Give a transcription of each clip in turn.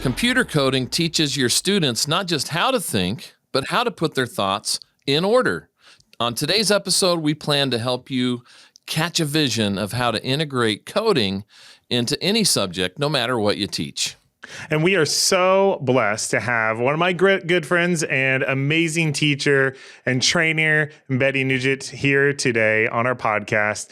Computer coding teaches your students not just how to think, but how to put their thoughts in order. On today's episode, we plan to help you catch a vision of how to integrate coding into any subject, no matter what you teach. And we are so blessed to have one of my good friends and amazing teacher and trainer, Betty Nugent, here today on our podcast,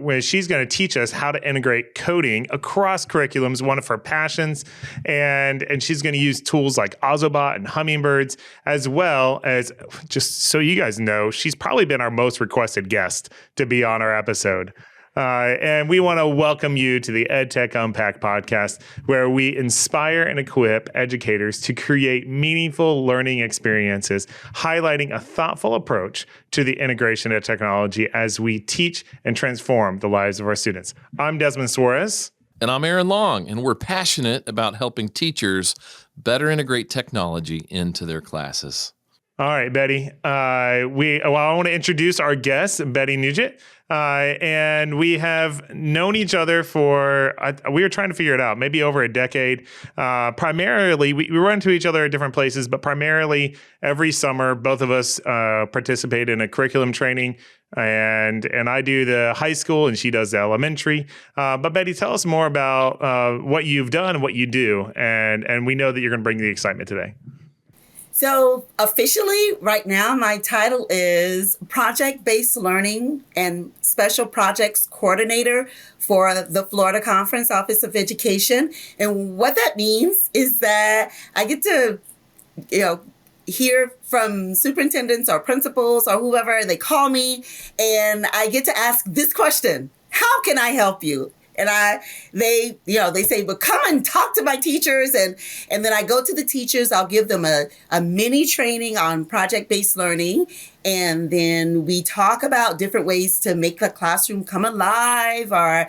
where she's going to teach us how to integrate coding across curriculums, one of her passions. And she's going to use tools like Ozobot and Hummingbirds, as well as, just so you guys know, she's probably been our most requested guest to be on our episode. And we want to welcome you to the EdTech Unpacked podcast, where we inspire and equip educators to create meaningful learning experiences, highlighting a thoughtful approach to the integration of technology as we teach and transform the lives of our students. I'm Desmond Suarez. And I'm Aaron Long, and we're passionate about helping teachers better integrate technology into their classes. All right, Betty. I want to introduce our guest, Betty Nugent. And we have known each other for, we were trying to figure it out, maybe over a decade. Primarily, we run into each other at different places, but primarily every summer, both of us participate in a curriculum training. And I do the high school and she does the elementary. But Betty, tell us more about what you've done and what you do. And we know that you're going to bring the excitement today. So officially, right now, my title is Project-Based Learning and Special Projects Coordinator for the Florida Conference Office of Education. And what that means is that I get to, hear from superintendents or principals or whoever, they call me, and I get to ask this question: how can I help you? And they say, well, come and talk to my teachers. And then I go to the teachers, I'll give them a mini training on project-based learning. And then we talk about different ways to make the classroom come alive, or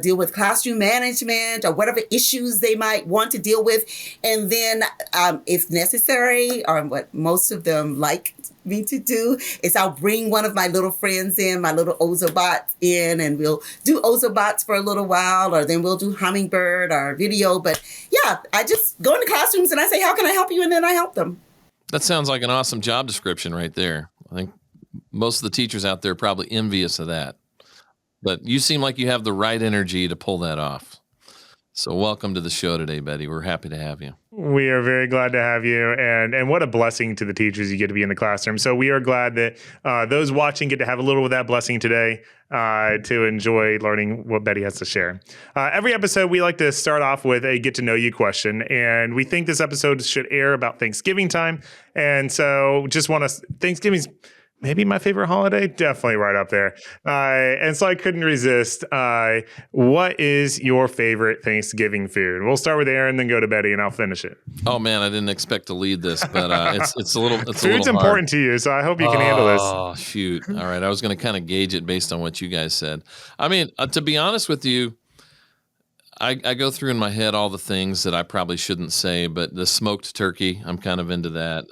deal with classroom management, or whatever issues they might want to deal with. And then if necessary, or what most of them like me to do, is I'll bring one of my little friends in, my little Ozobots in, and we'll do Ozobots for a little while, or then we'll do Hummingbird or video. But yeah, I just go into classrooms and I say, how can I help you? And then I help them. That sounds like an awesome job description right there. I think most of the teachers out there are probably envious of that. But you seem like you have the right energy to pull that off. So welcome to the show today, Betty. We're happy to have you. We are very glad to have you, and what a blessing to the teachers you get to be in the classroom. So we are glad that those watching get to have a little of that blessing today to enjoy learning what Betty has to share. Every episode, we like to start off with a get-to-know-you question, and we think this episode should air about Thanksgiving time. And so Thanksgiving's maybe my favorite holiday, definitely right up there. And so I couldn't resist. What is your favorite Thanksgiving food? We'll start with Aaron, then go to Betty, and I'll finish it. Oh man, I didn't expect to lead this, but it's a little. Food's important to you, so I hope you can handle this. Oh shoot! All right, I was going to kind of gauge it based on what you guys said. I mean, to be honest with you, I go through in my head all the things that I probably shouldn't say, but the smoked turkey, I'm kind of into that.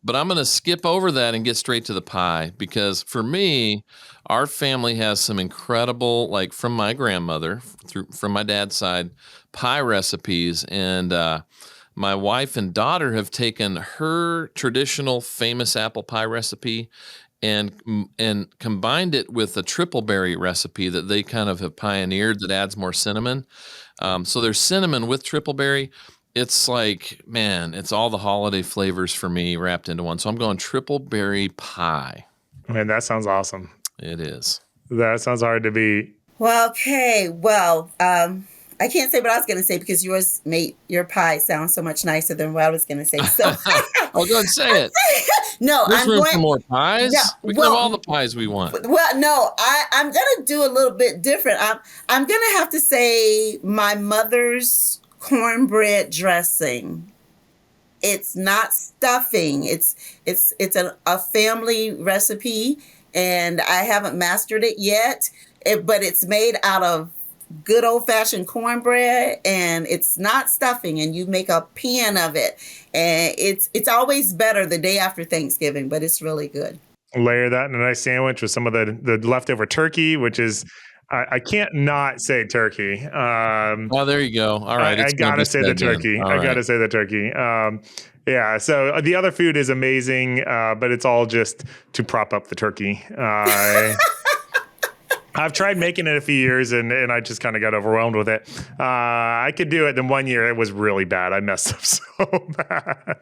But I'm going to skip over that and get straight to the pie, because for me, our family has some incredible, like from my grandmother, from my dad's side, pie recipes. And my wife and daughter have taken her traditional famous apple pie recipe and combined it with a triple berry recipe that they kind of have pioneered that adds more cinnamon. So there's cinnamon with triple berry. It's like, man, it's all the holiday flavors for me wrapped into one. So I'm going triple berry pie. Man, that sounds awesome. It is. That sounds hard to beat. Well, okay. Well, I can't say what I was going to say because yours made your pie sound so much nicer than what I was going to say. So I'll go ahead and say it. No, There's room for more pies. Yeah, we can have all the pies we want. Well, no, I'm going to do a little bit different. I'm going to have to say my mother's cornbread dressing. It's not stuffing. It's a family recipe, and I haven't mastered it yet. But it's made out of good old-fashioned cornbread, and it's not stuffing, and you make a pan of it. And it's always better the day after Thanksgiving, but it's really good. Layer that in a nice sandwich with some of the leftover turkey, which is, I can't not say turkey. Oh, there you go. All right, I it's gonna gotta be say the said then. turkey. All I right. gotta say the turkey. Yeah. So the other food is amazing, but it's all just to prop up the turkey. I've tried making it a few years and I just kind of got overwhelmed with it. I could do it. Then one year it was really bad. I messed up so bad.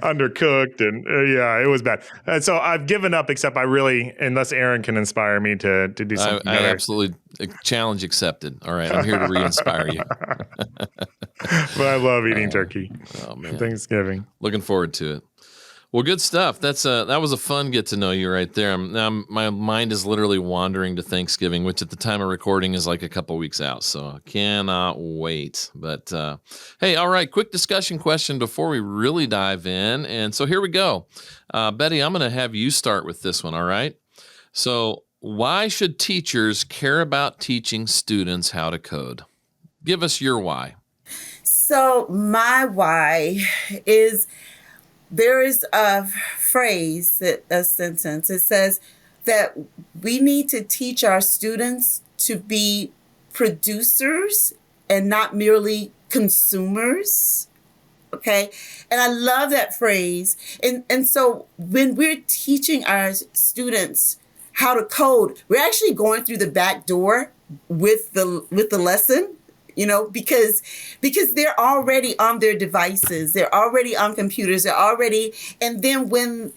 Undercooked and yeah, it was bad. So I've given up. Except I really, unless Aaron can inspire me to do something I better. absolutely challenge accepted. All right, I'm here to re-inspire you. But I love eating turkey Oh for man, Thanksgiving. looking forward to it. Well, good stuff. That was a fun get to know you right there. My mind is literally wandering to Thanksgiving, which at the time of recording is like a couple weeks out. So I cannot wait. But hey, all right, quick discussion question before we really dive in. And so here we go. Betty, I'm going to have you start with this one. All right. So why should teachers care about teaching students how to code? Give us your why. So my why is there is a phrase, a sentence. It says that we need to teach our students to be producers and not merely consumers. Okay. And I love that phrase. And so when we're teaching our students how to code, we're actually going through the back door with the lesson, because they're already on their devices, they're already on computers, they're already, and then when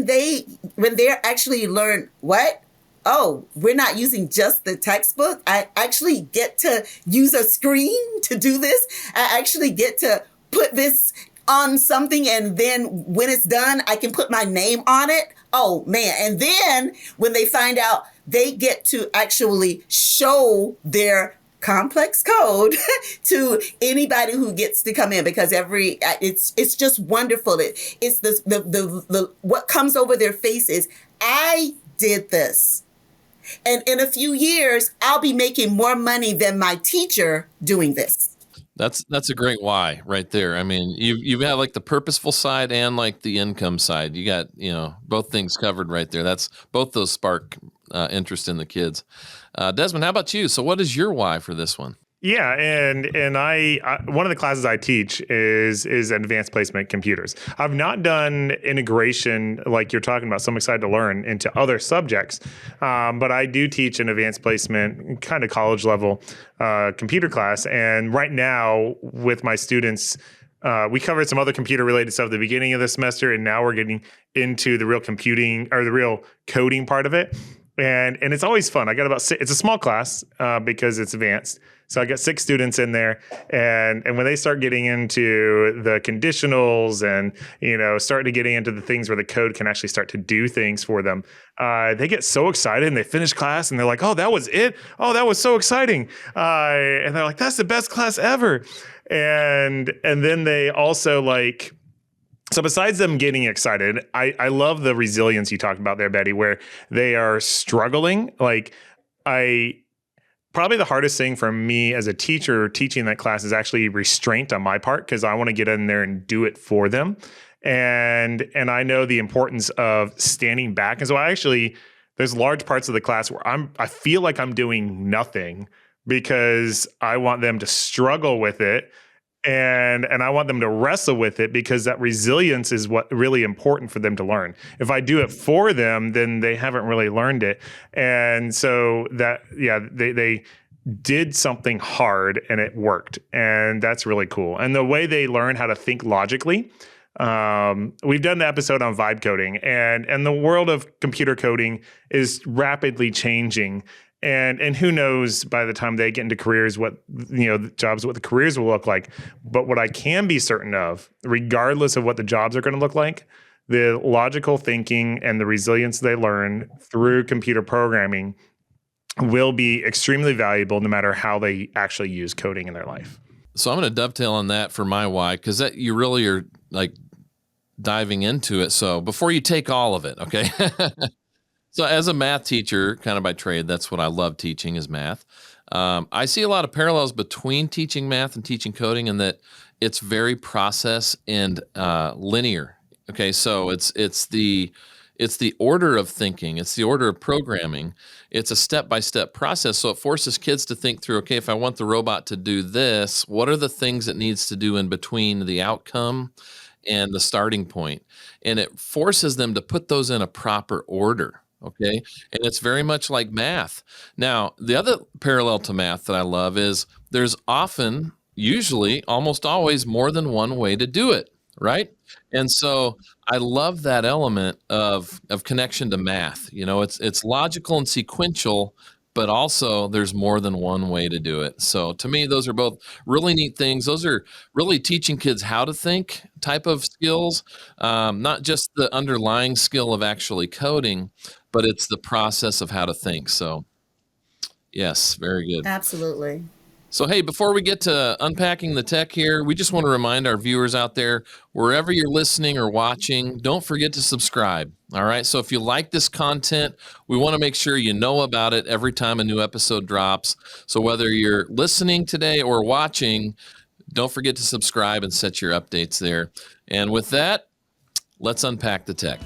they're actually learn what, oh, we're not using just the textbook. I actually get to use a screen to do this. I actually get to put this on something, and then when it's done, I can put my name on it. Oh man. And then when they find out, they get to actually show their complex code to anybody who gets to come in, because it's just wonderful. It's the what comes over their face is, I did this. And in a few years, I'll be making more money than my teacher doing this. That's a great why right there. I mean, you've got like the purposeful side and like the income side. You got, both things covered right there. That's both those spark interest in the kids. Desmond, how about you? So what is your why for this one? Yeah, and I one of the classes I teach is advanced placement computers. I've not done integration like you're talking about, so I'm excited to learn into other subjects. But I do teach an advanced placement kind of college level computer class, and right now with my students, we covered some other computer related stuff at the beginning of the semester, and now we're getting into the real computing or the real coding part of it. And it's always fun. I got about it's a small class because it's advanced. So I got 6 students in there, and when they start getting into the conditionals and start to getting into the things where the code can actually start to do things for them, they get so excited and they finish class and they're like, "Oh, that was it! Oh, that was so exciting!" And they're like, "That's the best class ever!" And then they also like. So besides them getting excited, I love the resilience you talked about there, Betty, where they are struggling. Like probably the hardest thing for me as a teacher teaching that class is actually restraint on my part, because I want to get in there and do it for them. And I know the importance of standing back. And so there's large parts of the class where I feel like I'm doing nothing because I want them to struggle with it. And I want them to wrestle with it, because that resilience is what really important for them to learn. If I do it for them, then they haven't really learned it. And so they did something hard and it worked. And that's really cool. And the way they learn how to think logically, we've done an episode on vibe coding, and the world of computer coding is rapidly changing. And who knows by the time they get into careers what the jobs, what the careers will look like. But what I can be certain of, regardless of what the jobs are going to look like, the logical thinking and the resilience they learn through computer programming will be extremely valuable no matter how they actually use coding in their life. So I'm going to dovetail on that for my why, because that you really are like diving into it. So before you take all of it, okay. So as a math teacher, kind of by trade, that's what I love teaching is math. I see a lot of parallels between teaching math and teaching coding, in that it's very process and linear. Okay, so it's It's the order of thinking. It's the order of programming. It's a step-by-step process. So it forces kids to think through, okay, if I want the robot to do this, what are the things it needs to do in between the outcome and the starting point? And it forces them to put those in a proper order. Okay. And it's very much like math. Now, the other parallel to math that I love is there's often, usually, almost always more than one way to do it. Right. And so I love that element of connection to math. It's logical and sequential, but also there's more than one way to do it. So to me, those are both really neat things. Those are really teaching kids how to think type of skills, not just the underlying skill of actually coding, but it's the process of how to think. So yes, very good. Absolutely. So, hey, before we get to unpacking the tech here, we just want to remind our viewers out there, wherever you're listening or watching, don't forget to subscribe. All right. So if you like this content, we want to make sure you know about it every time a new episode drops. So whether you're listening today or watching, don't forget to subscribe and set your updates there. And with that, let's unpack the tech.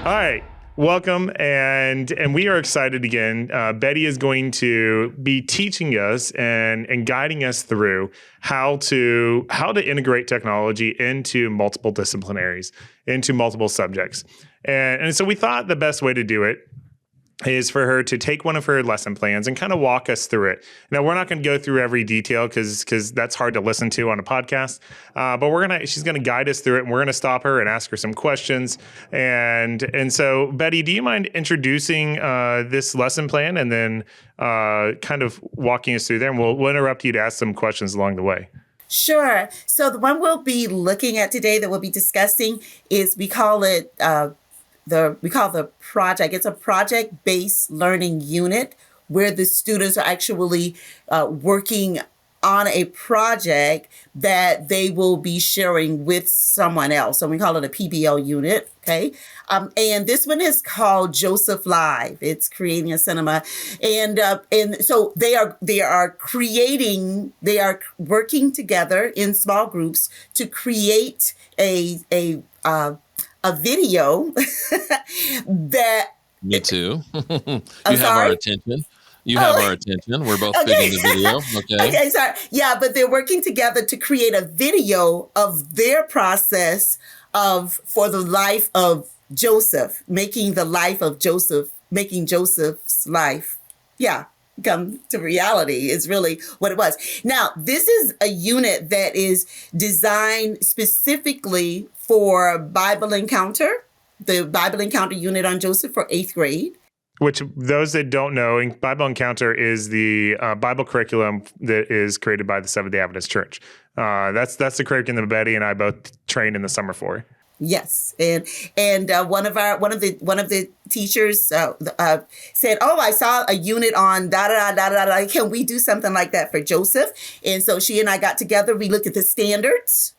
All right. Welcome, and we are excited again. Betty is going to be teaching us and guiding us through how to integrate technology into multiple disciplinaries, into multiple subjects. And so we thought the best way to do it is for her to take one of her lesson plans and kind of walk us through it. Now, we're not going to go through every detail because that's hard to listen to on a podcast. But she's going to guide us through it, and we're going to stop her and ask her some questions. And so, Betty, do you mind introducing this lesson plan and then kind of walking us through there? And we'll interrupt you to ask some questions along the way. Sure. So the one we'll be looking at today that we'll be discussing is we call the project. It's a project-based learning unit where the students are actually working on a project that they will be sharing with someone else. So we call it a PBL unit. Okay. And this one is called Joseph Live. It's creating a cinema. And so they are working together in small groups to create a video that. Me too. You I'm have sorry? our attention. You have our attention. We're both big into video. Okay. Okay, sorry. Yeah, but they're working together to create a video of their process for the life of Joseph, making Joseph's life. Yeah. Come to reality is really what it was. Now, this is a unit that is designed specifically for Bible Encounter, the Bible Encounter unit on Joseph for 8th grade. Which, those that don't know, Bible Encounter is the Bible curriculum that is created by the Seventh-day Adventist Church. That's the curriculum that Betty and I both trained in the summer for. Yes, and one of the teachers said, "Oh, I saw a unit on da da da da da. Can we do something like that for Joseph?" And so she and I got together. We looked at the standards.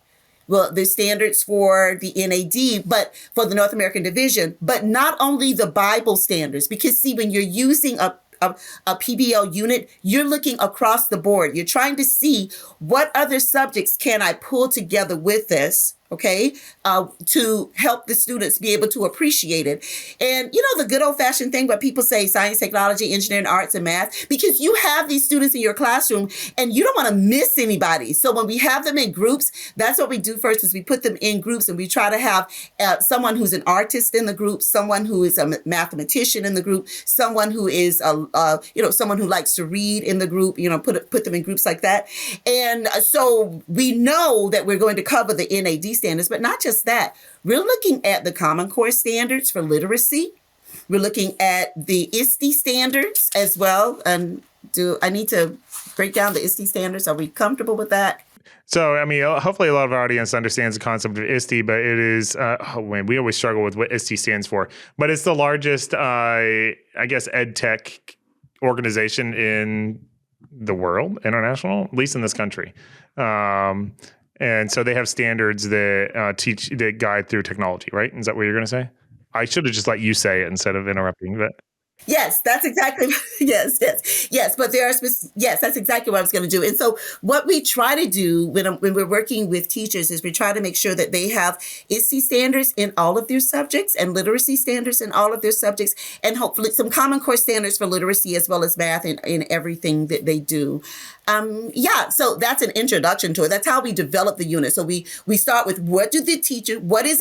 Well, the standards for the NAD, but for the North American Division, but not only the Bible standards, because see, when you're using a PBL unit, you're looking across the board. You're trying to see what other subjects can I pull together with this, okay, to help the students be able to appreciate it. And, the good old-fashioned thing where people say science, technology, engineering, arts, and math, because you have these students in your classroom and you don't want to miss anybody. So when we have them in groups, that's what we do first is we put them in groups and we try to have someone who's an artist in the group, someone who is a mathematician in the group, someone who is, someone who likes to read in the group, put them in groups like that. And so we know that we're going to cover the NAD standards, but not just that. We're looking at the Common Core standards for literacy. We're looking at the ISTE standards as well. And do I need to break down the ISTE standards? Are we comfortable with that? So, hopefully a lot of our audience understands the concept of ISTE, but it is, we always struggle with what ISTE stands for. But it's the largest, ed tech organization in the world, international, at least in this country. And so they have standards that guide through technology, right? Is that what you're going to say? I should have just let you say it instead of interrupting. But Yes, that's exactly. Yes. But there are yes, that's exactly what I was going to do. And so, what we try to do when we're working with teachers is we try to make sure that they have ISTE standards in all of their subjects and literacy standards in all of their subjects, and hopefully some Common Core standards for literacy as well as math in everything that they do. Yeah, so that's an introduction to it. That's how we develop the unit. So we start with what is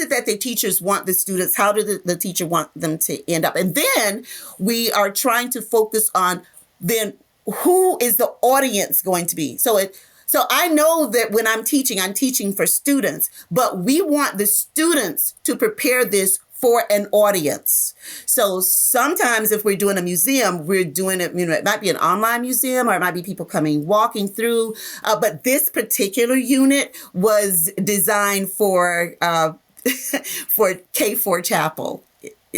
it that the teachers want the students, how do the teacher want them to end up? And then we are trying to focus on then who is the audience going to be? So I know that when I'm teaching for students, but we want the students to prepare this for an audience. So sometimes if we're doing a museum, we're doing it, it might be an online museum or it might be people walking through. But this particular unit was designed for for K4 Chapel.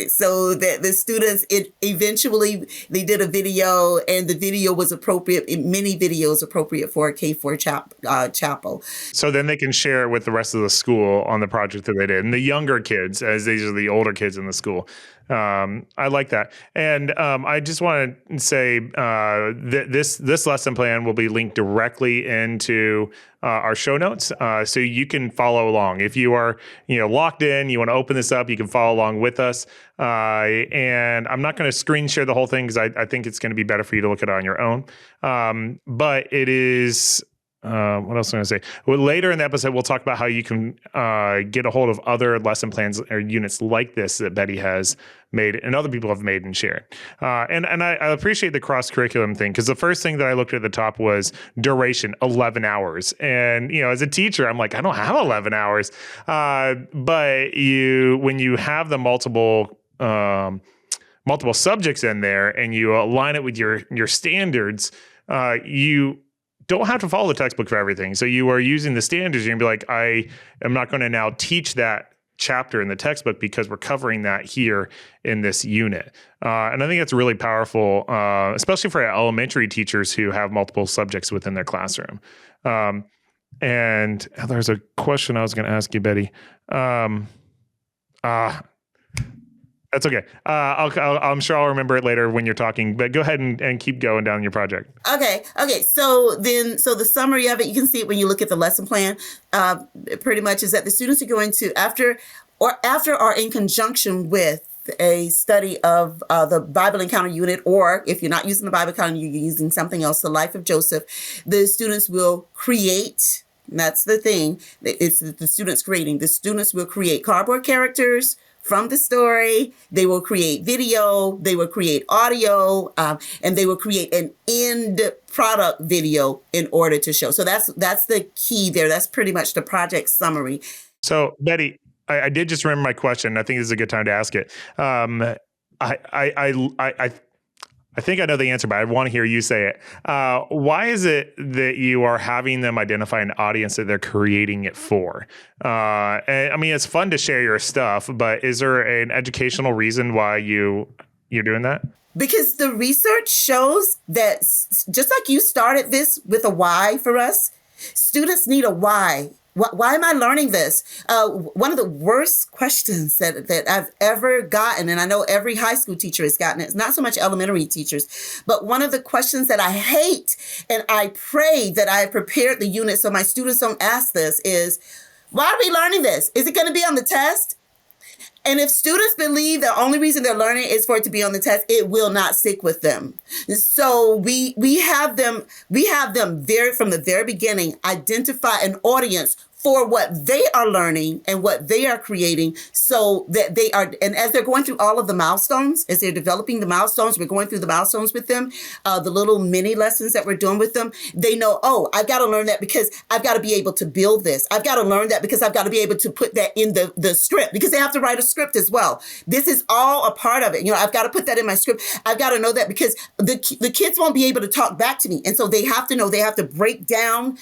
So that the students, they did a video, and the video was appropriate, many videos appropriate for a K4 chapel. So then they can share it with the rest of the school on the project that they did. And the younger kids, as these are the older kids in the school. I like that. And I just want to say that this lesson plan will be linked directly into our show notes, so you can follow along. If you are locked in, you want to open this up, you can follow along with us. And I'm not going to screen share the whole thing because I think it's going to be better for you to look at it on your own. But it is. What else am I going to say? Well, later in the episode, we'll talk about how you can get a hold of other lesson plans or units like this that Betty has made and other people have made and shared. And I appreciate the cross-curriculum thing, because the first thing that I looked at the top was duration, 11 hours. And, as a teacher, I'm like, I don't have 11 hours. But when you have the multiple subjects in there and you align it with your standards, you don't have to follow the textbook for everything. So you are using the standards. You're going to be like, I am not going to now teach that chapter in the textbook because we're covering that here in this unit. And I think that's really powerful, especially for elementary teachers who have multiple subjects within their classroom. And there's a question I was going to ask you, Betty. That's okay. I'm sure I'll remember it later when you're talking, but go ahead and keep going down your project. Okay. So the summary of it, you can see it when you look at the lesson plan, pretty much is that the students are going to, after or in conjunction with a study of the Bible Encounter unit, or if you're not using the Bible Encounter, you're using something else, the life of Joseph, the students will create, and that's the thing, it's the students creating. The students will create cardboard characters from the story. They will create video, they will create audio, and they will create an end product video in order to show. So that's the key there. That's pretty much the project summary. So Betty, I did just remember my question. I think this is a good time to ask it. I think I know the answer, but I want to hear you say it. Why is it that you are having them identify an audience that they're creating it for? And I mean, it's fun to share your stuff, but is there an educational reason why you're doing that? Because the research shows that just like you started this with a why for us, students need a why. Why am I learning this? One of the worst questions that I've ever gotten, and I know every high school teacher has gotten it, it's not so much elementary teachers, but one of the questions that I hate, and I pray that I have prepared the unit so my students don't ask this, is, why are we learning this? Is it going to be on the test? And if students believe the only reason they're learning is for it to be on the test, it will not stick with them. So we have them from the very beginning identify an audience for what they are learning and what they are creating, so that they are, and as they're going through all of the milestones, as they're developing the milestones, we're going through the milestones with them, the little mini lessons that we're doing with them, they know, oh, I've got to learn that because I've got to be able to build this. I've got to learn that because I've got to be able to put that in the script, because they have to write a script as well. This is all a part of it. I've got to put that in my script. I've got to know that because the kids won't be able to talk back to me. And so they have to know, they have to break down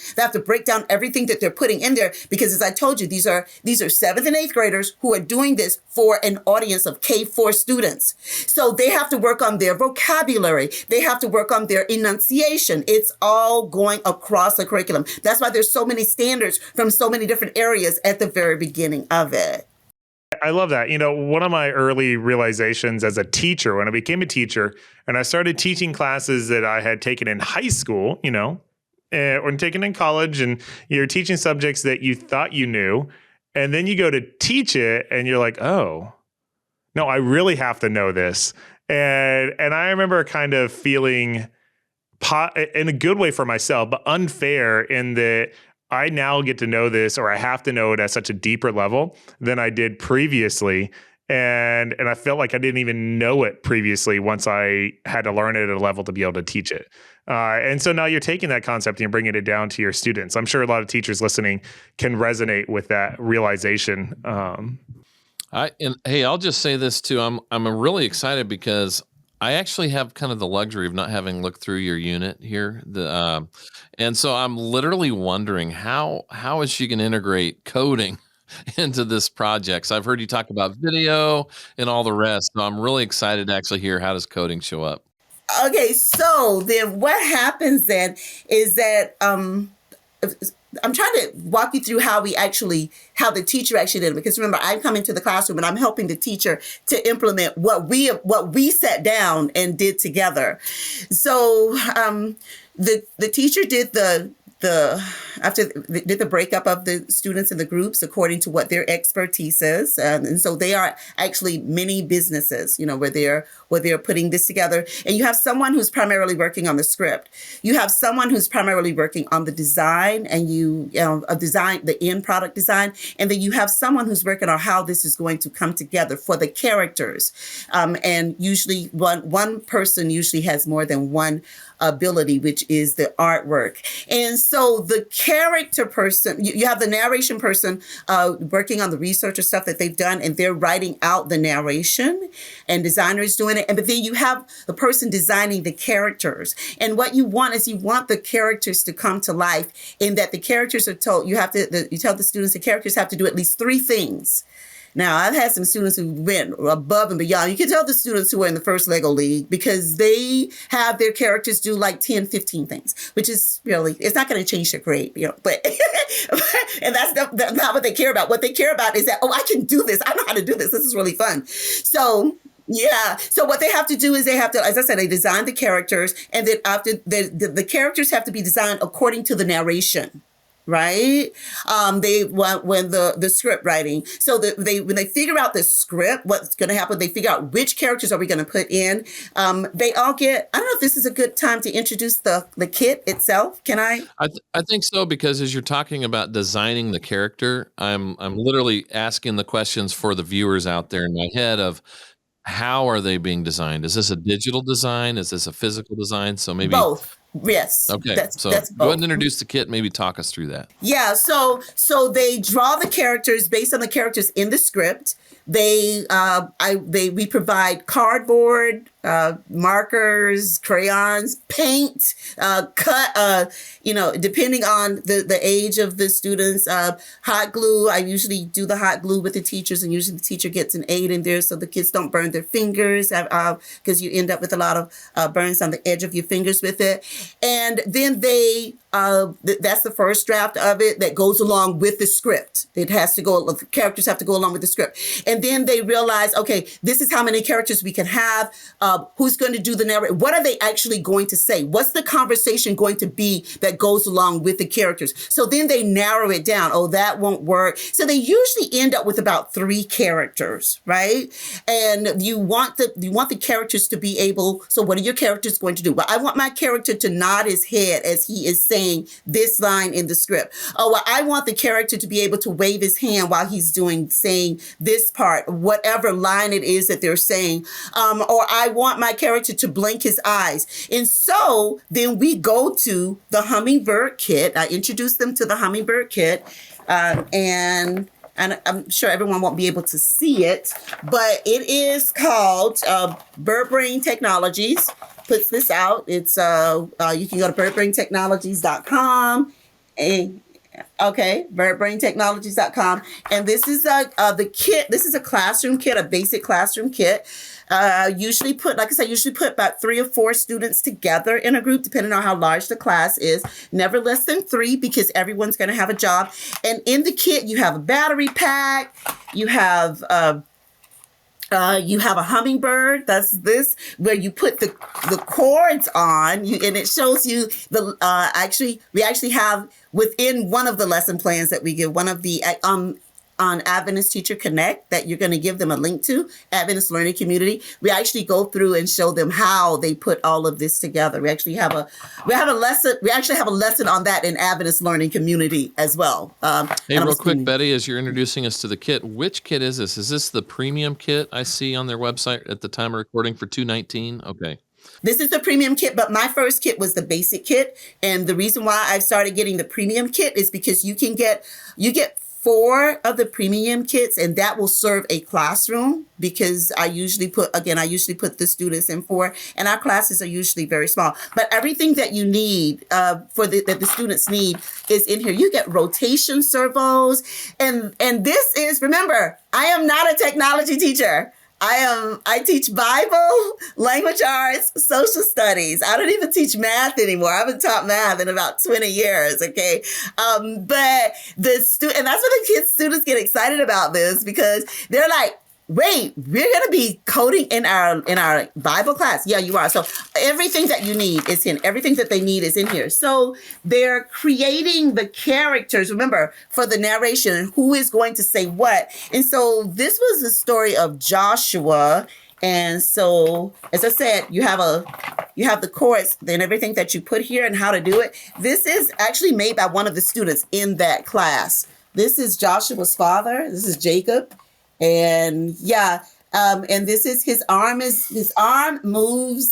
everything that they're putting in there. Because as I told you, these are 7th and 8th graders who are doing this for an audience of K4 students. So they have to work on their vocabulary. They have to work on their enunciation. It's all going across the curriculum. That's why there's so many standards from so many different areas at the very beginning of it. I love that. One of my early realizations as a teacher, when I became a teacher and I started teaching classes that I had taken in high school, or taken in college, and you're teaching subjects that you thought you knew, and then you go to teach it and you're like, oh, no, I really have to know this. And I remember kind of feeling in a good way for myself, but unfair in that I now get to know this, or I have to know it at such a deeper level than I did previously. And I felt like I didn't even know it previously once I had to learn it at a level to be able to teach it. And so now you're taking that concept and you're bringing it down to your students. I'm sure a lot of teachers listening can resonate with that realization. Hey, I'll just say this too. I'm really excited because I actually have kind of the luxury of not having looked through your unit here. And so I'm literally wondering how is she going to integrate coding into this project? So I've heard you talk about video and all the rest. So I'm really excited to actually hear, how does coding show up? Okay, so then what happens then is that I'm trying to walk you through how the teacher actually did it. Because remember, I come into the classroom and I'm helping the teacher to implement what we sat down and did together. So the teacher did did the breakup of the students in the groups according to what their expertise is, and so they are actually mini businesses, where they're putting this together. And you have someone who's primarily working on the script. You have someone who's primarily working on the design, and the end product design, and then you have someone who's working on how this is going to come together for the characters. And usually one person usually has more than one ability, which is the artwork. And so the character person, you have the narration person working on the research or stuff that they've done, and they're writing out the narration, and designers doing it. But then you have the person designing the characters. And what you want is the characters to come to life, in that the characters are told, you tell the students the characters have to do at least 3 things. Now, I've had some students who went above and beyond. You can tell the students who are in the first Lego League, because they have their characters do like 10, 15 things, which is really, it's not going to change their grade, but, and that's not what they care about. What they care about is that, oh, I can do this. I know how to do this. This is really fun. So, yeah. So what they have to do is they have to, as I said, they design the characters, and then after the characters have to be designed according to the narration. Right? They want when the script writing. So when they figure out the script, what's going to happen, they figure out which characters are we going to put in. They all get, I don't know if this is a good time to introduce the kit itself. Can I? I think so, because as you're talking about designing the character, I'm literally asking the questions for the viewers out there in my head of, how are they being designed? Is this a digital design? Is this a physical design? So maybe both. Yes. Okay. That's go both. ahead and introduce the kit. Maybe talk us through that. Yeah. So they draw the characters based on the characters in the script. We provide cardboard, markers, crayons, paint, cut, depending on the age of the students, hot glue. I usually do the hot glue with the teachers, and usually the teacher gets an aid in there so the kids don't burn their fingers, because you end up with a lot of burns on the edge of your fingers with it. And then that's the first draft of it that goes along with the script. The characters have to go along with the script. And then they realize, okay, this is how many characters we can have. Who's going to do the narration? What are they actually going to say? What's the conversation going to be that goes along with the characters? So then they narrow it down. Oh, that won't work. So they usually end up with about 3 characters, right? And you want the characters to be able. So what are your characters going to do? Well, I want my character to nod his head as he is saying this line in the script. Oh, well, I want the character to be able to wave his hand while he's saying this part, whatever line it is that they're saying. Or I want my character to blink his eyes. And so then we go to the Hummingbird kit. I introduced them to the Hummingbird kit. And I'm sure everyone won't be able to see it, but it is called Bird Brain Technologies. Puts this out. It's you can go to birdbraintechnologies.com, and Okay, birdbraintechnologies.com. And this is the kit. This is a classroom kit, a basic classroom kit. Usually put, like I said, usually put about 3 or 4 students together in a group, depending on how large the class is. Never less than 3 because everyone's going to have a job. And in the kit, you have a battery pack. You have a hummingbird. That's this where you put the cords on, and it shows you the. We actually have within one of the lesson plans that we give, one of the on Adventist Teacher Connect that you're going to give them a link to, Adventist Learning Community. We actually go through and show them how they put all of this together. We actually have a lesson. We actually have a lesson on that in Adventist Learning Community as well. Hey, real quick, Betty, as you're introducing us to the kit, which kit is this? Is this the premium kit I see on their website at the time of recording for $219? Okay. This is the premium kit, but my first kit was the basic kit. And the reason why I started getting the premium kit is because you get 4 of the premium kits, and that will serve a classroom because I usually put the students in 4, and our classes are usually very small. But everything that you need that the students need is in here. You get rotation servos, and this is, remember, I am not a technology teacher. I teach Bible, language arts, social studies. I don't even teach math anymore. I haven't taught math in about 20 years. Okay. But and that's what the students get excited about this, because they're like, wait, we're going to be coding in our Bible class. Yeah, you are. So everything that you need is in, everything that they need is in here. So they're creating the characters, remember, for the narration, who is going to say what. And so this was the story of Joshua. And so, as I said, you have the chorus, then everything that you put here and how to do it. This is actually made by one of the students in that class. This is Joshua's father. This is Jacob. And and this is his arm moves.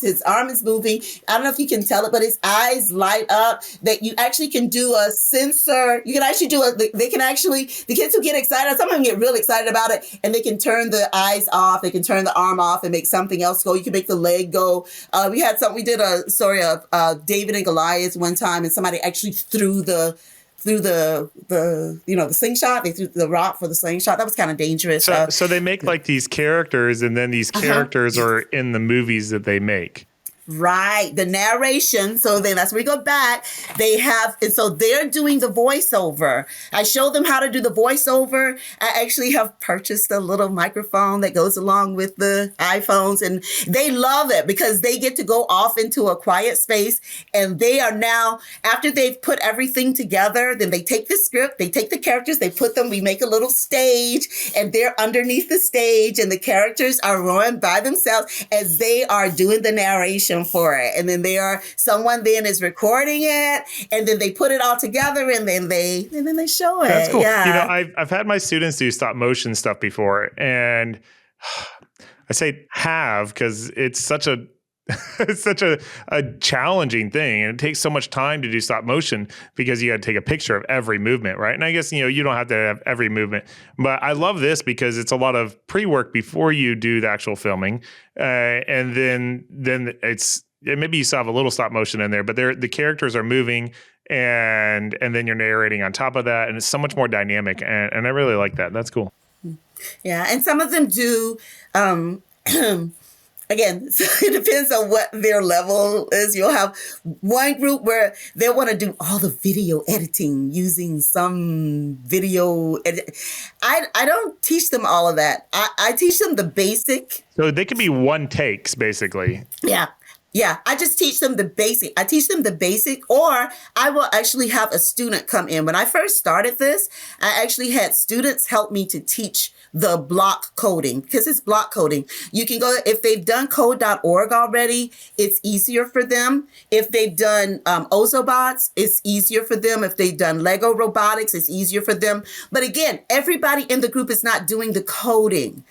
His arm is moving. I don't know if you can tell it, but his eyes light up. That you actually can do a sensor. You can actually the kids who get excited, some of them get really excited about it, and they can turn the eyes off. They can turn the arm off and make something else go. You can make the leg go. We did a story of David and Goliath one time, and somebody actually threw the slingshot. They threw the rock for the slingshot. That was kind of dangerous. So they make like these characters, and then these characters are in the movies that they make. Right. The narration. So then that's where we go back. And so they're doing the voiceover. I show them how to do the voiceover. I actually have purchased a little microphone that goes along with the iPhones, and they love it because they get to go off into a quiet space, and they are now, after they've put everything together, then they take the script, they take the characters, they put them, we make a little stage, and they're underneath the stage, and the characters are running by themselves as they are doing the narration for it. And then someone then is recording it, and then they put it all together, and then they show it. That's cool. Yeah. I've had my students do stop motion stuff before, and I say have because it's such a challenging thing, and it takes so much time to do stop motion because you got to take a picture of every movement, right? And I guess you don't have to have every movement, but I love this because it's a lot of pre-work before you do the actual filming, and then maybe you still have a little stop motion in there, but the characters are moving, and then you're narrating on top of that, and it's so much more dynamic, and I really like that. That's cool. Yeah, and some of them do. Again, it depends on what their level is. You'll have one group where they want to do all the video editing using some video edit. I don't teach them all of that. I teach them the basic. So they can be one takes, basically. Yeah. Yeah, I just teach them the basic. I teach them the basic, or I will actually have a student come in. When I first started this, I actually had students help me to teach the block coding, because it's block coding. You can go, if they've done code.org already, it's easier for them. If they've done Ozobots, it's easier for them. If they've done Lego robotics, it's easier for them. But again, everybody in the group is not doing the coding.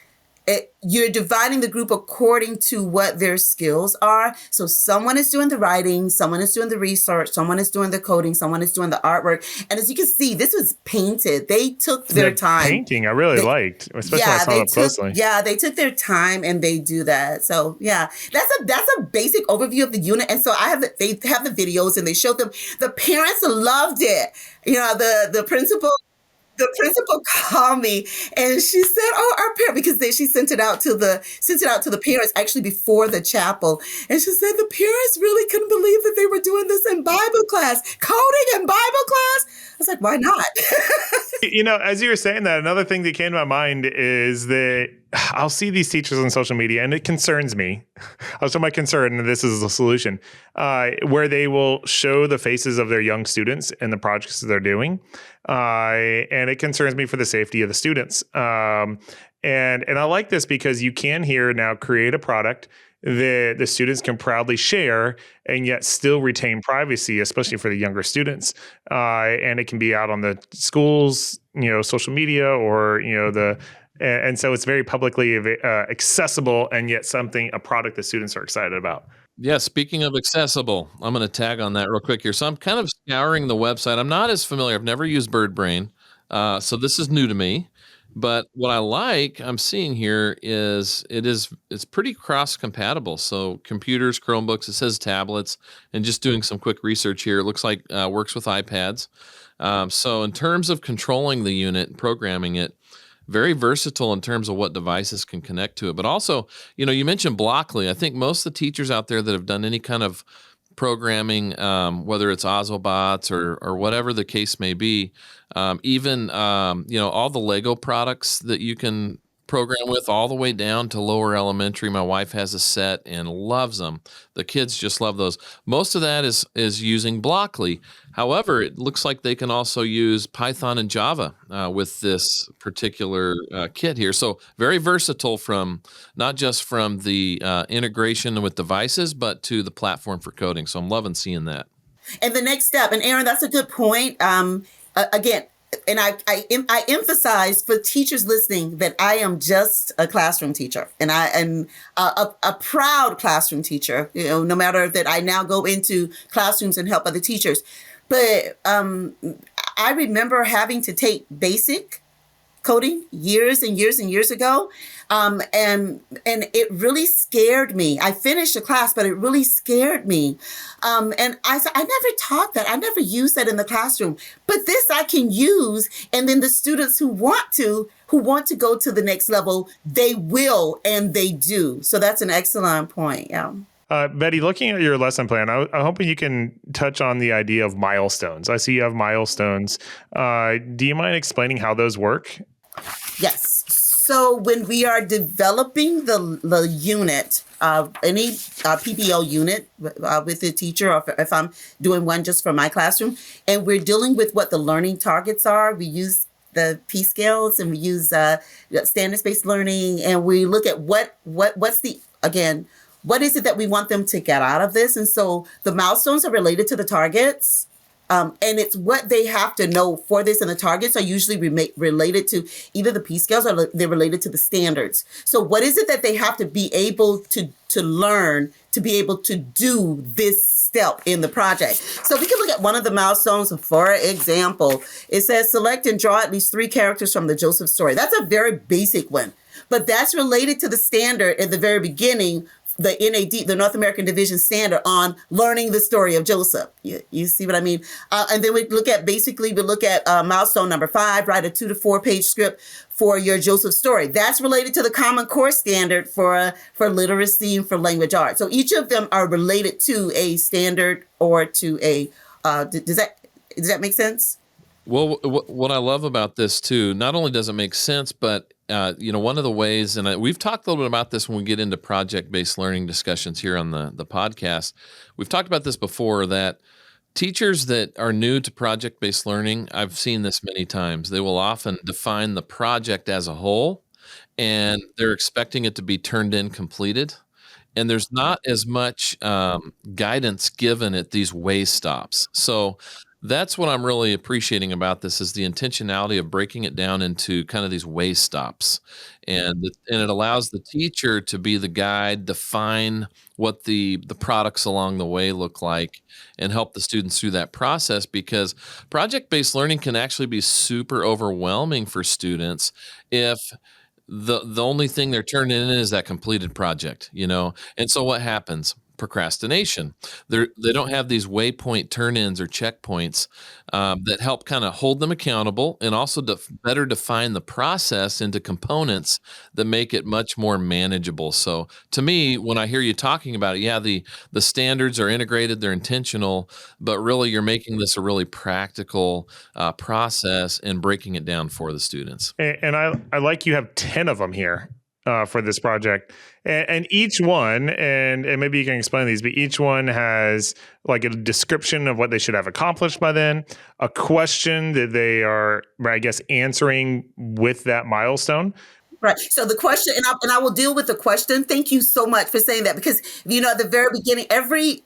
you're dividing the group according to what their skills are. So someone is doing the writing, someone is doing the research, someone is doing the coding, someone is doing the artwork. And as you can see, this was painted. They took their The time. painting I really They, liked, especially when I saw it up closely. they took their time and they do that. So yeah, that's a basic overview of the unit. And so they have the videos and they showed them. The parents loved it. The principal called me and she said, "Oh, our parent," because she sent it out to the parents actually before the chapel, and she said the parents really couldn't believe that they were doing this in Bible class, coding in Bible class. I was like, why not? As you were saying that, another thing that came to my mind is that I'll see these teachers on social media, and it concerns me. I'll show my concern, and this is the solution, where they will show the faces of their young students and the projects that they're doing. And it concerns me for the safety of the students. And I like this because you can here now create a product that the students can proudly share and yet still retain privacy, especially for the younger students. And it can be out on the schools, social media, or and so it's very publicly accessible, and yet a product that students are excited about. Yeah, speaking of accessible, I'm going to tag on that real quick here. So I'm kind of scouring the website. I'm not as familiar. I've never used BirdBrain, so this is new to me. But what I'm seeing here is it's pretty cross compatible. So computers, Chromebooks, it says tablets, and just doing some quick research here, it looks like works with iPads. So in terms of controlling the unit and programming it, very versatile in terms of what devices can connect to it. But also, you mentioned Blockly. I think most of the teachers out there that have done any kind of programming, whether it's Ozobots or whatever the case may be, even all the Lego products that you can program with, all the way down to lower elementary. My wife has a set and loves them. The kids just love those. Most of that is using Blockly. However, it looks like they can also use Python and Java with this particular kit here. So very versatile, from not just from the integration with devices, but to the platform for coding. So I'm loving seeing that. And the next step, and Aaron, that's a good point. Again, and I emphasize for teachers listening that I am just a classroom teacher, and I am a proud classroom teacher. No matter that I now go into classrooms and help other teachers, but I remember having to take basic coding years and years and years ago. And it really scared me. I finished the class, but it really scared me. And I said, I never taught that. I never used that in the classroom, but this I can use. And then the students who want to go to the next level, they will, and they do. So that's an excellent point. Yeah. Betty, looking at your lesson plan, I'm hoping you can touch on the idea of milestones. I see you have milestones. Do you mind explaining how those work? Yes. So when we are developing the unit, any PBL unit with the teacher, or if I'm doing one just for my classroom, and we're dealing with what the learning targets are, we use the P scales and we use standards-based learning, and we look at what is it that we want them to get out of this? And so the milestones are related to the targets. And it's what they have to know for this. And the targets are usually related to either the P scales or they're related to the standards. So what is it that they have to be able to learn to be able to do this step in the project? So we can look at one of the milestones. For example, it says select and draw at least 3 characters from the Joseph story. That's a very basic one, but that's related to the standard at the very beginning, the NAD, the North American Division Standard on learning the story of Joseph. You see what I mean? And then we look at milestone number 5, write a 2 to 4 page script for your Joseph story. That's related to the Common Core standard for literacy and for language arts. So each of them are related to a standard or to a, does that make sense? Well, what I love about this too, not only does it make sense, but one of the ways, and we've talked a little bit about this when we get into project-based learning discussions here on the podcast. We've talked about this before, that teachers that are new to project-based learning, I've seen this many times. They will often define the project as a whole, and they're expecting it to be turned in completed. And there's not as much guidance given at these way stops. So That's what I'm really appreciating about this is the intentionality of breaking it down into kind of these way stops. And it allows the teacher to be the guide, define what the products along the way look like, and help the students through that process, because project-based learning can actually be super overwhelming for students if the only thing they're turning in is that completed project, you know? And so what happens? Procrastination. They don't have these waypoint turn-ins or checkpoints that help kind of hold them accountable, and also better define the process into components that make it much more manageable. So to me, when I hear you talking about it, yeah, the standards are integrated, they're intentional, but really you're making this a really practical process and breaking it down for the students. And I like you have 10 of them here for this project. And each one, and maybe you can explain these, but each one has like a description of what they should have accomplished by then, a question that they are, I guess, answering with that milestone. Right. So the question, and I will deal with the question. Thank you so much for saying that, because at the very beginning, every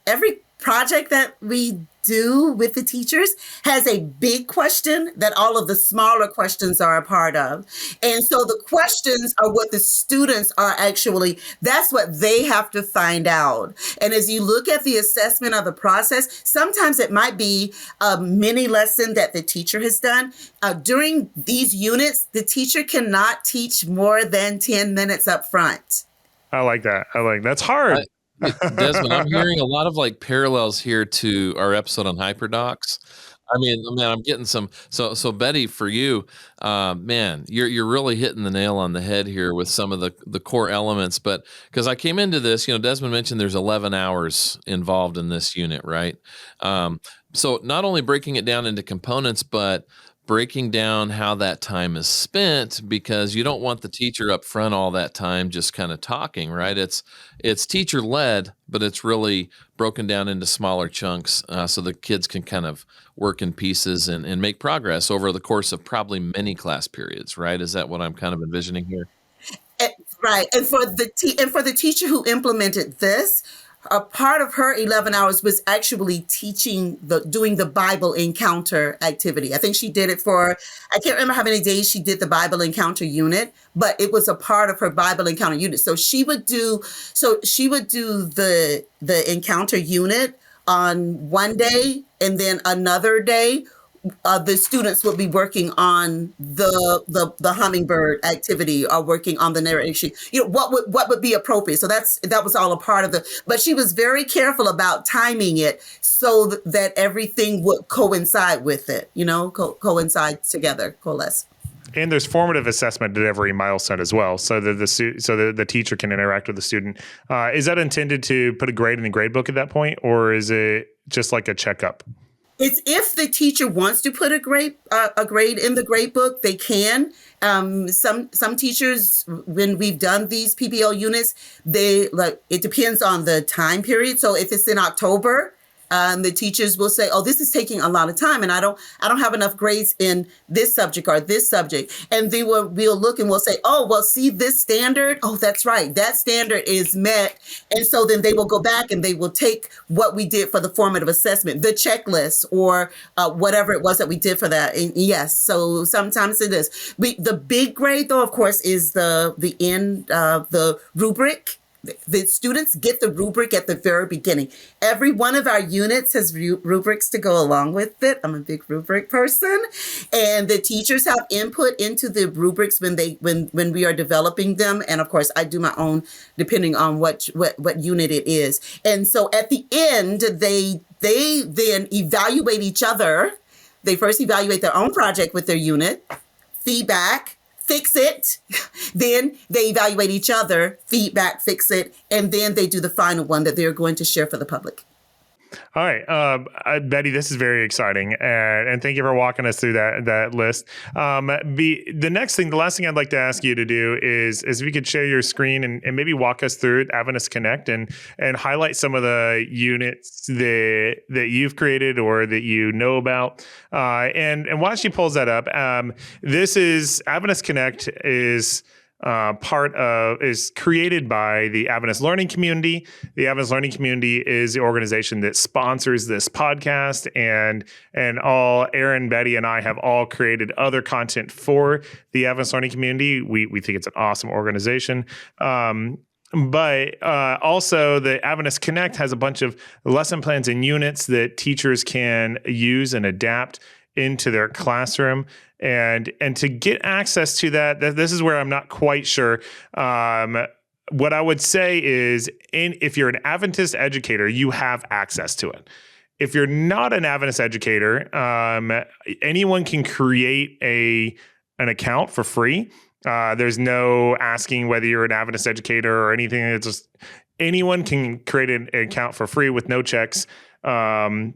project that we do with the teachers has a big question that all of the smaller questions are a part of. And so the questions are what the students are actually, that's what they have to find out. And as you look at the assessment of the process, sometimes it might be a mini lesson that the teacher has done. During these units, the teacher cannot teach more than 10 minutes up front. I like that. That's hard. Desmond, I'm hearing a lot of like parallels here to our episode on hyperdocs. I mean, man, I'm getting some. So Betty, for you, man, you're really hitting the nail on the head here with some of the core elements. But because I came into this, Desmond mentioned there's 11 hours involved in this unit, right? So not only breaking it down into components, but breaking down how that time is spent, because you don't want the teacher up front all that time just kind of talking, right? It's teacher led, but it's really broken down into smaller chunks so the kids can kind of work in pieces and make progress over the course of probably many class periods, right? Is that what I'm kind of envisioning here? Right. And for the teacher who implemented this, a part of her 11 hours was actually doing the Bible encounter activity. I think she did it I can't remember how many days she did the Bible encounter unit, but it was a part of her Bible encounter unit. So she would do the encounter unit on one day, and then another day the students would be working on the hummingbird activity, or working on the narration. What would be appropriate. So that was all a part of but she was very careful about timing it so that everything would coincide with it, coincide together, coalesce. And there's formative assessment at every milestone as well, so that the teacher can interact with the student. Is that intended to put a grade in the grade book at that point, or is it just like a checkup? It's if the teacher wants to put a grade in the grade book, they can. Some teachers, when we've done these PBL units, it depends on the time period. So if it's in October, the teachers will say, "Oh, this is taking a lot of time, and I don't have enough grades in this subject or this subject." And then we'll look and we'll say, "Oh, well, see this standard? Oh, that's right, that standard is met." And so then they will go back and they will take what we did for the formative assessment, the checklist, or whatever it was that we did for that. And yes, so sometimes it is. The big grade, though, of course, is the end of the rubric. The students get the rubric at the very beginning. Every one of our units has rubrics to go along with it. I'm a big rubric person, and the teachers have input into the rubrics when we are developing them. And of course, I do my own depending on what unit it is. And so at the end, they then evaluate each other. They first evaluate their own project with their unit, feedback, fix it. Then they evaluate each other, feedback, fix it, and then they do the final one that they're going to share for the public. All right, Betty, this is very exciting, and thank you for walking us through that list. The last thing I'd like to ask you to do is if you could share your screen and maybe walk us through Adventist Connect and highlight some of the units that you've created or that you know about. And while she pulls that up, this is Adventist Connect is is created by the Adventist Learning Community. The Adventist Learning Community is the organization that sponsors this podcast, and all Aaron, Betty, and I have all created other content for the Adventist Learning Community. We think it's an awesome organization. But also the Adventist Connect has a bunch of lesson plans and units that teachers can use and adapt into their classroom. And to get access to that, this is where I'm not quite sure. What I would say is, if you're an Adventist educator, you have access to it. If you're not an Adventist educator, anyone can create an account for free. There's no asking whether you're an Adventist educator or anything. It's just anyone can create an account for free with no checks to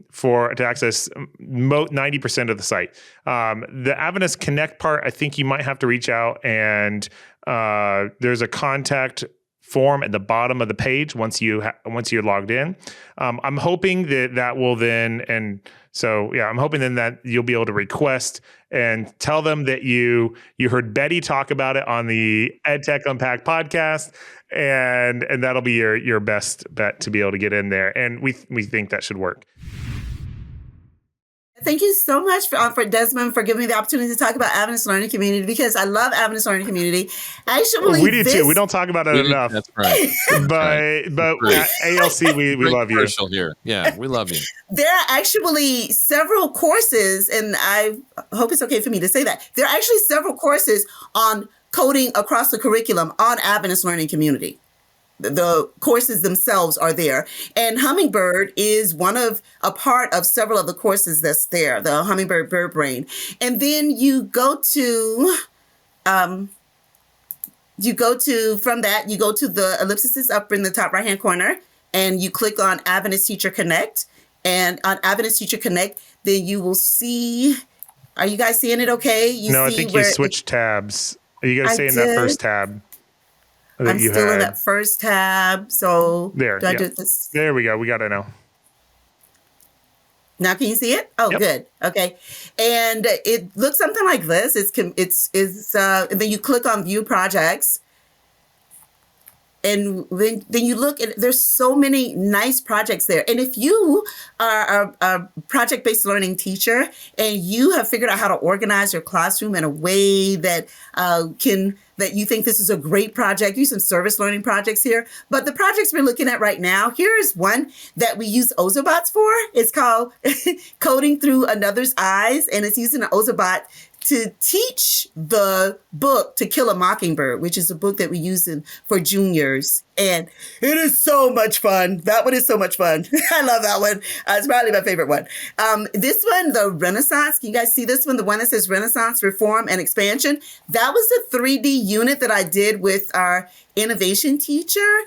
access 90% of the site. The Adventist Connect part, I think you might have to reach out, and there's a contact form at the bottom of the page once you're logged in. I'm hoping that will then, and so I'm hoping then that you'll be able to request and tell them that you heard Betty talk about it on the EdTech Unpacked podcast, and that'll be your best bet to be able to get in there. And we think that should work. Thank you so much for Desmond for giving me the opportunity to talk about Adventist Learning Community, because I love Adventist Learning Community. Actually, we do too. We don't talk about it enough. That's right. But at ALC, we love you. Here. Yeah, we love you. There are actually several courses, and I hope it's okay for me to say that. There are actually several courses on coding across the curriculum on Adventist Learning Community. The courses themselves are there. And Hummingbird is a part of several of the courses that's there, the Hummingbird Bird Brain. And then you go to from that, you go to the ellipsis up in the top right-hand corner, and you click on Adventist Teacher Connect. And on Adventist Teacher Connect, then you will see, are you guys seeing it okay? I think you switched tabs. You got to stay in that first tab. I'm still in that first tab. So there, I do this? There we go. We got it now. Now can you see it? Oh, yep. Good. Okay. And it looks something like this. And then you click on View Projects. And then you look at, there's so many nice projects there. And if you are a project-based learning teacher and you have figured out how to organize your classroom in a way that that you think this is a great project, use some service learning projects here. But the projects we're looking at right now, here is one that we use Ozobots for. It's called Coding Through Another's Eyes, and it's using an Ozobot to teach the book To Kill a Mockingbird, which is a book that we use for juniors. And it is so much fun. That one is so much fun. I love that one. It's probably my favorite one. This one, the Renaissance, can you guys see this one? The one that says Renaissance, Reform, and Expansion. That was the 3D unit that I did with our innovation teacher.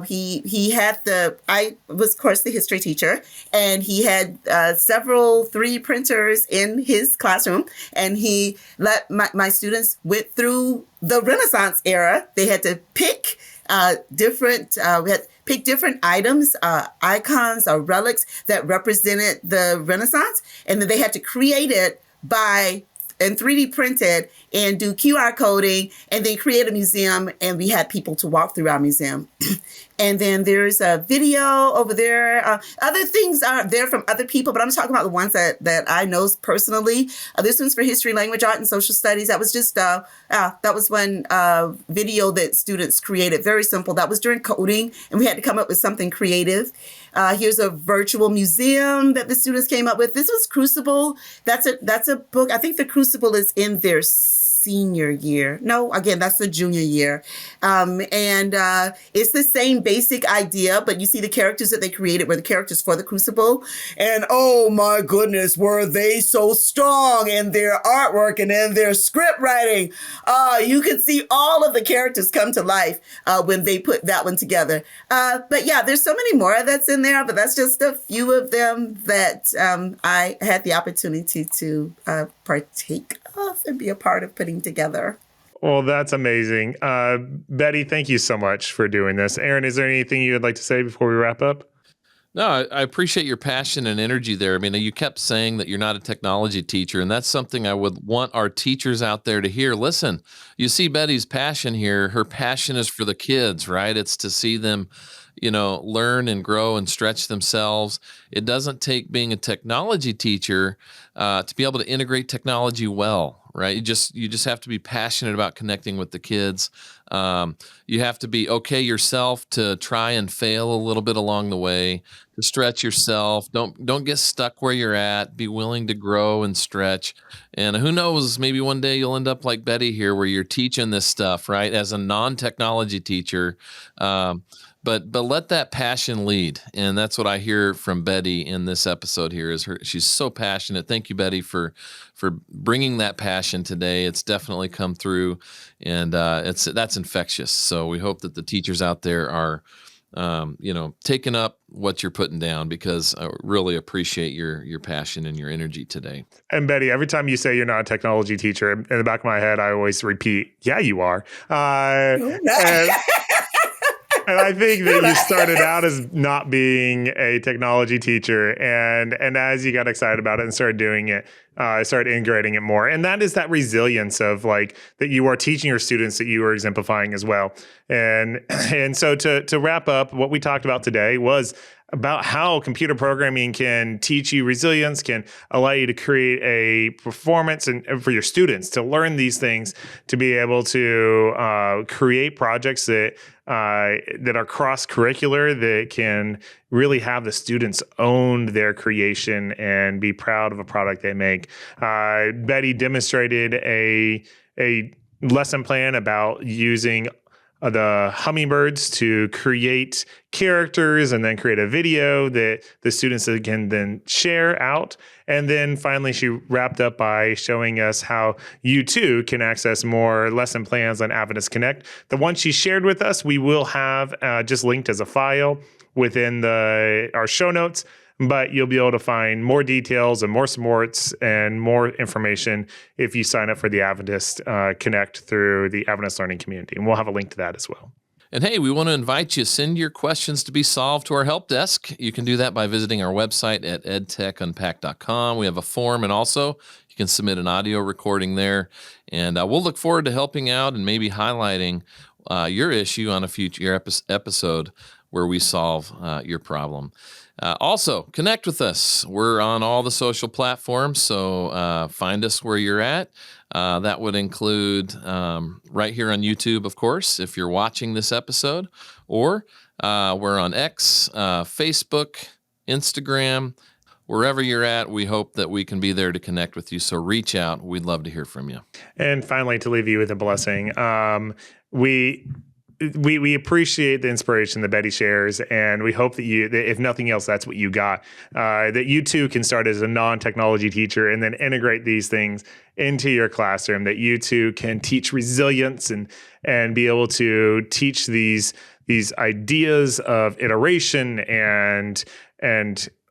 He had I was, of course, the history teacher, and he had several 3D printers in his classroom, and he let my students went through the Renaissance era. They had to pick different items, icons or relics that represented the Renaissance, and then they had to create it and 3D printed and do QR coding and then create a museum. And we had people to walk through our museum. And then there's a video over there. Other things are there from other people, but I'm talking about the ones that I know personally. This one's for history, language, art, and social studies. That was just, that was one video that students created. Very simple. That was during coding, and we had to come up with something creative. Here's a virtual museum that the students came up with. This was Crucible. That's a book. I think the Crucible is in their senior year. No, again, that's the junior year. And it's the same basic idea, but you see the characters that they created were the characters for the Crucible. And oh my goodness, were they so strong in their artwork and in their script writing. You could see all of the characters come to life when they put that one together. But yeah, there's so many more that's in there, but that's just a few of them that I had the opportunity to partake of and be a part of putting together. Well, that's amazing. Betty, thank you so much for doing this. Aaron, is there anything you would like to say before we wrap up? No, I appreciate your passion and energy there. I mean, you kept saying that you're not a technology teacher, and that's something I would want our teachers out there to hear. Listen, you see Betty's passion here. Her passion is for the kids, right? It's to see them, learn and grow and stretch themselves. It doesn't take being a technology teacher to be able to integrate technology well, right? You just have to be passionate about connecting with the kids. You have to be okay yourself to try and fail a little bit along the way, to stretch yourself. Don't get stuck where you're at. Be willing to grow and stretch. And who knows, maybe one day you'll end up like Betty here, where you're teaching this stuff, right? As a non-technology teacher. But let that passion lead, and that's what I hear from Betty in this episode here. She's so passionate. Thank you, Betty, for bringing that passion today. It's definitely come through, and that's infectious. So we hope that the teachers out there are taking up what you're putting down, because I really appreciate your passion and your energy today. And Betty, every time you say you're not a technology teacher, in the back of my head, I always repeat, "Yeah, you are." And I think that you started out as not being a technology teacher, and as you got excited about it and started doing it, started integrating it more. And that is that resilience of like that you are teaching your students, that you are exemplifying as well. And so to wrap up, what we talked about today was about how computer programming can teach you resilience, can allow you to create a performance and for your students to learn these things, to be able to create projects that are cross-curricular, that can really have the students own their creation and be proud of a product they make. Betty demonstrated a lesson plan about using the hummingbirds to create characters and then create a video that the students can then share out. And then finally, she wrapped up by showing us how you too can access more lesson plans on Adventist Connect. The one she shared with us, we will have just linked as a file within our show notes. But you'll be able to find more details and more supports and more information if you sign up for the Adventist Connect through the Adventist Learning Community. And we'll have a link to that as well. And hey, we want to invite you, send your questions to be solved to our help desk. You can do that by visiting our website at edtechunpack.com. We have a form, and also you can submit an audio recording there. And we'll look forward to helping out and maybe highlighting your issue on a future episode where we solve your problem. Also, connect with us. We're on all the social platforms, so find us where you're at. That would include right here on YouTube, of course, if you're watching this episode, or we're on X, Facebook, Instagram. Wherever you're at, we hope that we can be there to connect with you. So reach out. We'd love to hear from you. And finally, to leave you with a blessing, we appreciate the inspiration that Betty shares, and we hope that if nothing else, that's what you got, that you too can start as a non-technology teacher and then integrate these things into your classroom, that you too can teach resilience and be able to teach these ideas of iteration and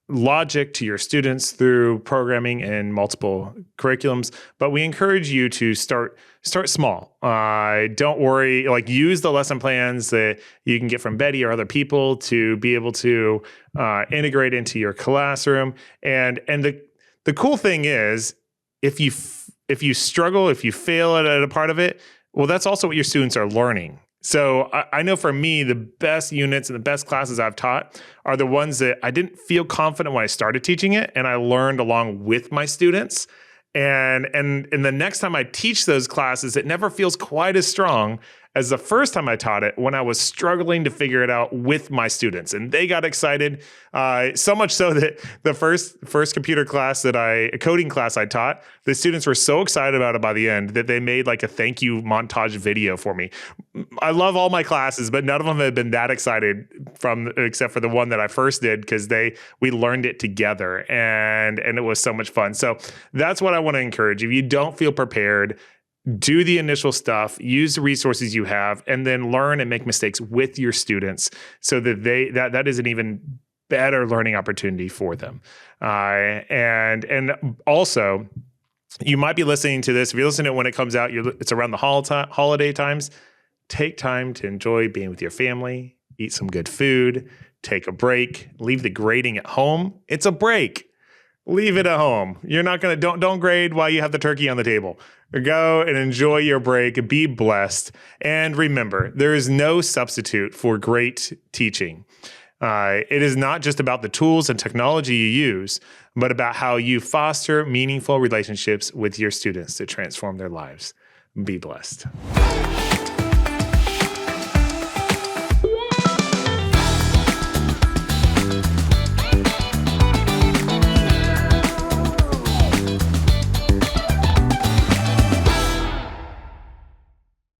logic to your students through programming and multiple curriculums. But we encourage you to start small. Don't worry, use the lesson plans that you can get from Betty or other people to be able to integrate into your classroom. And the cool thing is, if you struggle, if you fail at a part of it, well, that's also what your students are learning. So I know for me, the best units and the best classes I've taught are the ones that I didn't feel confident when I started teaching it, and I learned along with my students. And the next time I teach those classes, it never feels quite as strong as the first time I taught it, when I was struggling to figure it out with my students. And they got excited, so much so that the first computer class coding class I taught, the students were so excited about it by the end that they made like a thank you montage video for me. I love all my classes, but none of them have been that excited except for the one that I first did, because we learned it together, and it was so much fun. So that's what I want to encourage. If you don't feel prepared, do the initial stuff, use the resources you have, and then learn and make mistakes with your students, so that that is an even better learning opportunity for them. And also, you might be listening to this. If you're listening to it when it comes out, it's around the holiday times. Take time to enjoy being with your family, eat some good food, take a break, leave the grading at home. It's a break. Leave it at home. You're not going to, don't grade while you have the turkey on the table. Go and enjoy your break. Be blessed. And remember, there is no substitute for great teaching. It is not just about the tools and technology you use, but about how you foster meaningful relationships with your students to transform their lives. Be blessed.